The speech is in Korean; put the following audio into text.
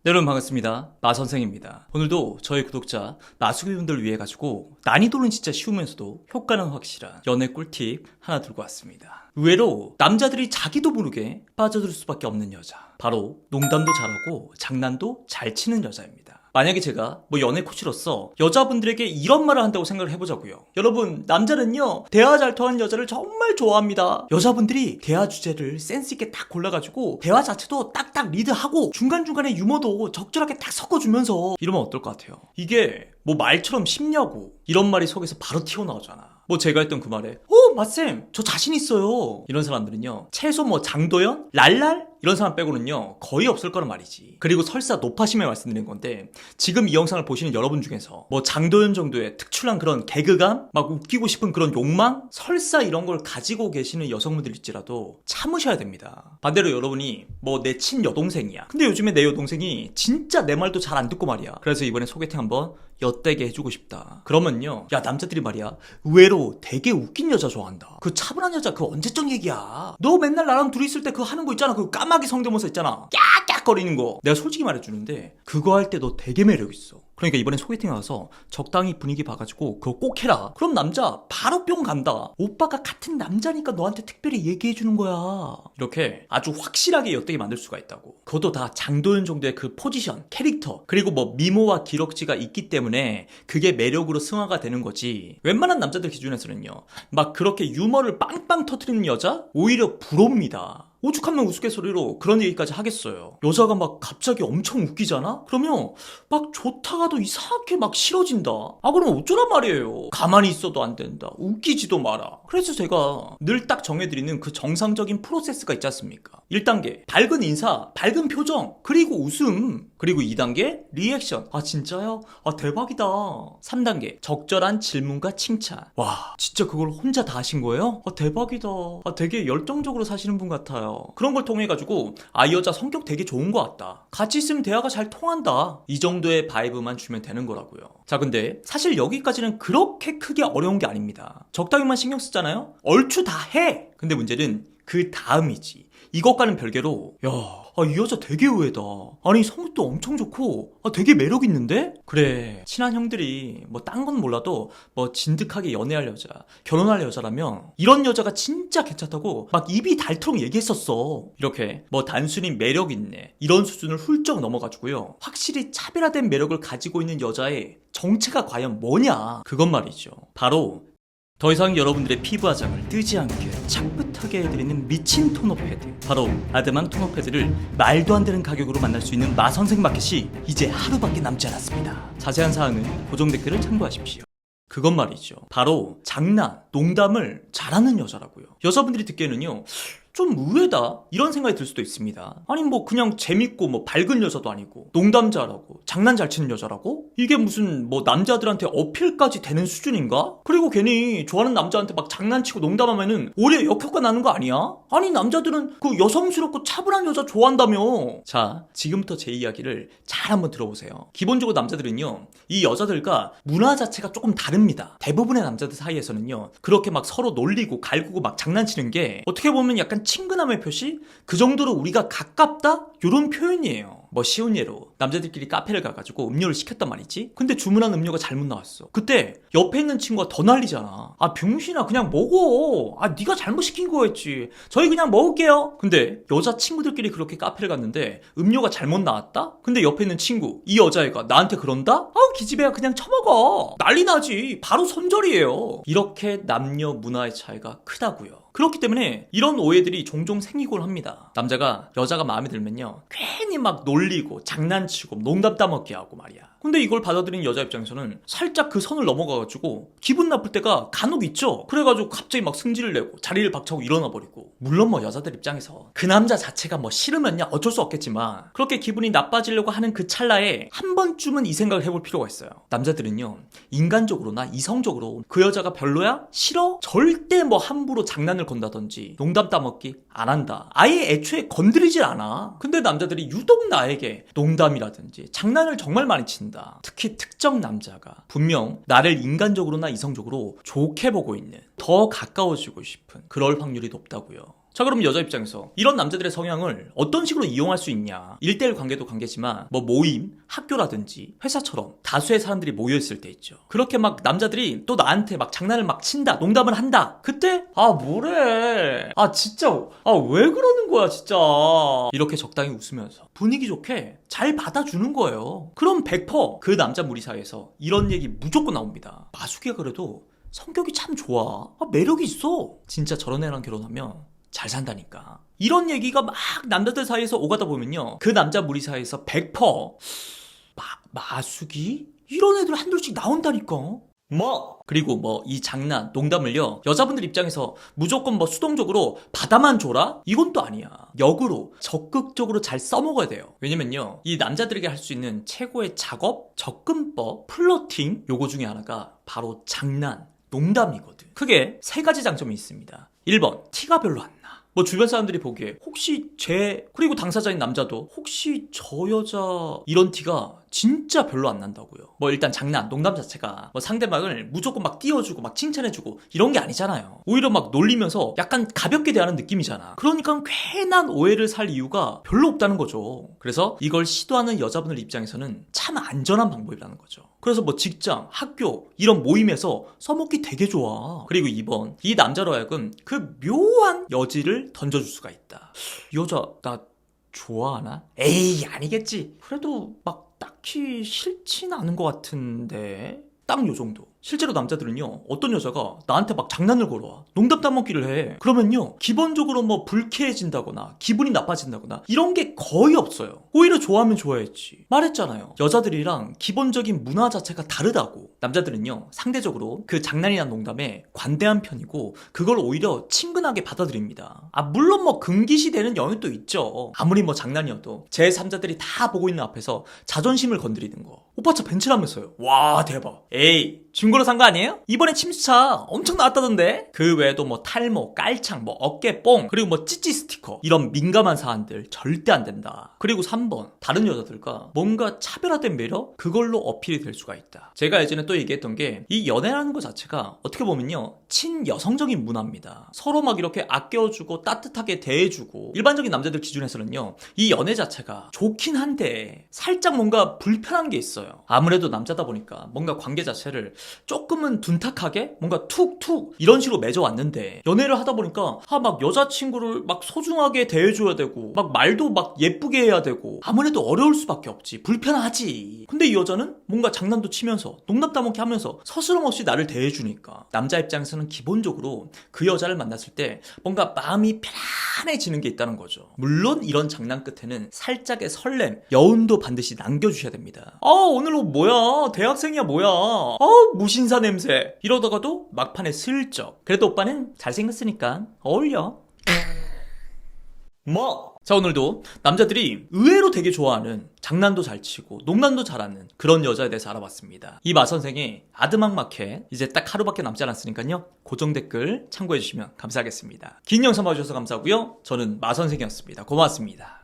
여러분 반갑습니다. 마선생입니다. 오늘도 저희 구독자 마수기분들을 위해 가지고 난이도는 진짜 쉬우면서도 효과는 확실한 연애 꿀팁 하나 들고 왔습니다. 의외로 남자들이 자기도 모르게 빠져들 수밖에 없는 여자, 바로 농담도 잘하고 장난도 잘 치는 여자입니다. 만약에 제가 연애 코치로서 여자분들에게 이런 말을 한다고 생각을 해보자고요. 여러분, 남자는요 대화 잘 통하는 여자를 정말 좋아합니다. 여자분들이 대화 주제를 센스 있게 딱 골라가지고 대화 자체도 딱딱 리드하고 중간중간에 유머도 적절하게 딱 섞어주면서 이러면 어떨 것 같아요? 이게 말처럼 쉽냐고. 이런 말이 속에서 바로 튀어나오잖아. 제가 했던 그 말에 맞쌤 저 자신 있어요, 이런 사람들은요 최소 장도연? 랄랄? 이런 사람 빼고는요 거의 없을 거란 말이지. 그리고 설사 높아심에 말씀드린 건데, 지금 이 영상을 보시는 여러분 중에서 장도연 정도의 특출난 그런 개그감? 막 웃기고 싶은 그런 욕망? 설사 이런 걸 가지고 계시는 여성분들일지라도 참으셔야 됩니다. 반대로 여러분이 내 친여동생이야. 근데 요즘에 내 여동생이 진짜 내 말도 잘 안 듣고 말이야. 그래서 이번에 소개팅 한번 엿되게 해주고 싶다. 그러면요, 야 남자들이 말이야 의외로 되게 웃긴 여자 좋아한다. 그 차분한 여자 그 언제적 얘기야. 너 맨날 나랑 둘이 있을 때 그거 하는 거 있잖아. 그 까마귀 성대모사 있잖아. 깍깍거리는 거. 내가 솔직히 말해주는데 그거 할 때 너 되게 매력있어. 그러니까 이번에 소개팅 가서 적당히 분위기 봐가지고 그거 꼭 해라. 그럼 남자 바로 뿅 간다. 오빠가 같은 남자니까 너한테 특별히 얘기해주는 거야. 이렇게 아주 확실하게 엿되게 만들 수가 있다고. 그것도 다 장도연 정도의 그 포지션, 캐릭터, 그리고 미모와 기럭지가 있기 때문에 그게 매력으로 승화가 되는 거지. 웬만한 남자들 기준에서는요 막 그렇게 유머를 빵빵 터뜨리는 여자 오히려 부럽니다. 오죽하면 우스갯소리로 그런 얘기까지 하겠어요. 여자가 갑자기 엄청 웃기잖아? 그러면 좋다가도 이상하게 싫어진다. 그럼 어쩌란 말이에요. 가만히 있어도 안 된다. 웃기지도 마라. 그래서 제가 늘 딱 정해드리는 그 정상적인 프로세스가 있지 않습니까? 1단계 밝은 인사, 밝은 표정, 그리고 웃음. 그리고 2단계 리액션. 진짜요? 대박이다. 3단계 적절한 질문과 칭찬. 와, 진짜 그걸 혼자 다 하신 거예요? 대박이다. 되게 열정적으로 사시는 분 같아요. 그런 걸 통해 가지고 이 여자 성격 되게 좋은 것 같다. 같이 있으면 대화가 잘 통한다. 이 정도의 바이브만 주면 되는 거라고요. 자, 근데 사실 여기까지는 그렇게 크게 어려운 게 아닙니다. 적당히만 신경 쓰잖아요? 얼추 다 해. 근데 문제는 그 다음이지. 이것과는 별개로 이 여자 되게 의외다. 아니 성격도 엄청 좋고 되게 매력있는데? 그래, 친한 형들이 딴 건 몰라도 진득하게 연애할 여자, 결혼할 여자라면 이런 여자가 진짜 괜찮다고 입이 닳도록 얘기했었어. 이렇게 단순히 매력있네 이런 수준을 훌쩍 넘어가지고요 확실히 차별화된 매력을 가지고 있는 여자의 정체가 과연 뭐냐, 그것 말이죠. 바로 더 이상 여러분들의 피부 화장을 뜨지 않게 착붙하게 해드리는 미친 토너 패드, 바로 아드망 토너 패드를 말도 안 되는 가격으로 만날 수 있는 마선생 마켓이 이제 하루밖에 남지 않았습니다. 자세한 사항은 고정 댓글을 참고하십시오. 그건 말이죠, 바로 장난, 농담을 잘하는 여자라고요. 여자분들이 듣기에는요 좀 의외다 이런 생각이 들 수도 있습니다. 아니 그냥 재밌고 밝은 여자도 아니고 농담 잘하고 장난 잘 치는 여자라고? 이게 무슨 남자들한테 어필까지 되는 수준인가? 그리고 괜히 좋아하는 남자한테 장난치고 농담하면은 오히려 역효과 나는 거 아니야? 아니 남자들은 그 여성스럽고 차분한 여자 좋아한다며. 자, 지금부터 제 이야기를 잘 한번 들어보세요. 기본적으로 남자들은요 이 여자들과 문화 자체가 조금 다릅니다. 대부분의 남자들 사이에서는요 그렇게 서로 놀리고 갈구고 장난치는 게 어떻게 보면 약간 친근함의 표시? 그 정도로 우리가 가깝다? 이런 표현이에요. 쉬운 예로 남자들끼리 카페를 가가지고 음료를 시켰단 말이지. 근데 주문한 음료가 잘못 나왔어. 그때 옆에 있는 친구가 더 난리잖아. 병신아 그냥 먹어. 네가 잘못 시킨 거였지. 저희 그냥 먹을게요. 근데 여자 친구들끼리 그렇게 카페를 갔는데 음료가 잘못 나왔다? 근데 옆에 있는 친구, 이 여자애가 나한테 그런다? 기집애야 그냥 처먹어. 난리 나지. 바로 손절이에요. 이렇게 남녀 문화의 차이가 크다고요. 그렇기 때문에 이런 오해들이 종종 생기곤 합니다. 남자가 여자가 마음에 들면요 괜히 놀리고 장난치고 농담 따먹기 하고 말이야. 근데 이걸 받아들인 여자 입장에서는 살짝 그 선을 넘어가가지고 기분 나쁠 때가 간혹 있죠. 그래가지고 갑자기 승질을 내고 자리를 박차고 일어나 버리고. 물론 여자들 입장에서 그 남자 자체가 싫으면야 어쩔 수 없겠지만 그렇게 기분이 나빠지려고 하는 그 찰나에 한 번쯤은 이 생각을 해볼 필요가 있어요. 남자들은요 인간적으로나 이성적으로 그 여자가 별로야? 싫어? 절대 함부로 장난을 건다든지 농담 따먹기 안 한다. 아예 애초에 건드리질 않아. 근데 남자들이 유독 나에게 농담이라든지 장난을 정말 많이 친다. 특히 특정 남자가 분명 나를 인간적으로나 이성적으로 좋게 보고 있는, 더 가까워지고 싶은 그럴 확률이 높다고요. 자, 그럼 여자 입장에서 이런 남자들의 성향을 어떤 식으로 이용할 수 있냐. 1대1 관계도 관계지만 뭐 모임, 학교라든지 회사처럼 다수의 사람들이 모여있을 때 있죠. 그렇게 막 남자들이 또 나한테 막 장난을 막 친다, 농담을 한다. 그때 뭐래, 진짜 왜 그러는 거야 진짜. 이렇게 적당히 웃으면서 분위기 좋게 잘 받아주는 거예요. 그럼 100%그 남자 무리 사이에서 이런 얘기 무조건 나옵니다. 마수기가 그래도 성격이 참 좋아. 매력이 있어. 진짜 저런 애랑 결혼하면 잘 산다니까. 이런 얘기가 막 남자들 사이에서 오가다 보면요, 그 남자 무리 사이에서 100% 마수기? 이런 애들 한둘씩 나온다니까. 그리고 이 장난, 농담을요, 여자분들 입장에서 무조건 수동적으로 받아만 줘라? 이건 또 아니야. 역으로 적극적으로 잘 써먹어야 돼요. 왜냐면요, 이 남자들에게 할 수 있는 최고의 작업, 접근법, 플러팅, 요거 중에 하나가 바로 장난, 농담이거든. 크게 3가지 장점이 있습니다. 1번, 티가 별로 안 나. 주변 사람들이 보기에 혹시 그리고 당사자인 남자도 혹시 저 여자 이런 티가 진짜 별로 안 난다고요. 일단 장난, 농담 자체가 상대방을 무조건 막 띄워주고 막 칭찬해주고 이런 게 아니잖아요. 오히려 막 놀리면서 약간 가볍게 대하는 느낌이잖아. 그러니까 괜한 오해를 살 이유가 별로 없다는 거죠. 그래서 이걸 시도하는 여자분들 입장에서는 참 안전한 방법이라는 거죠. 그래서 직장, 학교 이런 모임에서 써먹기 되게 좋아. 그리고 2번, 이 남자로 하여금 그 묘한 여지를 던져줄 수가 있다. 이 여자 나 좋아하나? 에이, 아니겠지. 그래도 딱히 싫진 않은 것 같은데, 딱 요 정도. 실제로 남자들은요, 어떤 여자가 나한테 막 장난을 걸어와, 농담 따먹기를 해. 그러면요, 기본적으로 불쾌해진다거나 기분이 나빠진다거나 이런 게 거의 없어요. 오히려 좋아하면 좋아했지. 말했잖아요, 여자들이랑 기본적인 문화 자체가 다르다고. 남자들은요, 상대적으로 그 장난이나 농담에 관대한 편이고 그걸 오히려 친근하게 받아들입니다. 물론 금기시되는 영역도 있죠. 아무리 장난이어도 제3자들이 다 보고 있는 앞에서 자존심을 건드리는 거, 오빠 차 벤츠라면서요. 와, 대박. 에이, 중고로 산 거 아니에요? 이번에 침수차 엄청 나왔다던데? 그 외에도 탈모, 깔창, 어깨 뽕, 그리고 찌찌 스티커, 이런 민감한 사안들 절대 안 된다. 그리고 3번, 다른 여자들과 뭔가 차별화된 매력? 그걸로 어필이 될 수가 있다. 제가 예전에 또 얘기했던 게, 이 연애라는 것 자체가 어떻게 보면요, 친여성적인 문화입니다. 서로 이렇게 아껴주고 따뜻하게 대해주고, 일반적인 남자들 기준에서는요, 이 연애 자체가 좋긴 한데 살짝 뭔가 불편한 게 있어요. 아무래도 남자다 보니까 뭔가 관계 자체를 조금은 둔탁하게 뭔가 툭툭 이런 식으로 맺어왔는데, 연애를 하다 보니까 여자친구를 소중하게 대해줘야 되고 말도 예쁘게 해야 되고 아무래도 어려울 수밖에 없지. 불편하지. 근데 이 여자는 뭔가 장난도 치면서 농담 따먹기 하면서 서스럼없이 나를 대해주니까 남자 입장에서는 기본적으로 그 여자를 만났을 때 뭔가 마음이 편안해지는 게 있다는 거죠. 물론 이런 장난 끝에는 살짝의 설렘, 여운도 반드시 남겨주셔야 됩니다. 오늘 옷 뭐야? 대학생이야 뭐야? 무신사 냄새. 이러다가도 막판에 슬쩍, 그래도 오빠는 잘생겼으니까 어울려. 자, 오늘도 남자들이 의외로 되게 좋아하는, 장난도 잘 치고 농담도 잘하는 그런 여자에 대해서 알아봤습니다. 이 마선생의 아드막 마켓 이제 딱 하루밖에 남지 않았으니까요, 고정 댓글 참고해주시면 감사하겠습니다. 긴 영상 봐주셔서 감사하고요. 저는 마선생이었습니다. 고맙습니다.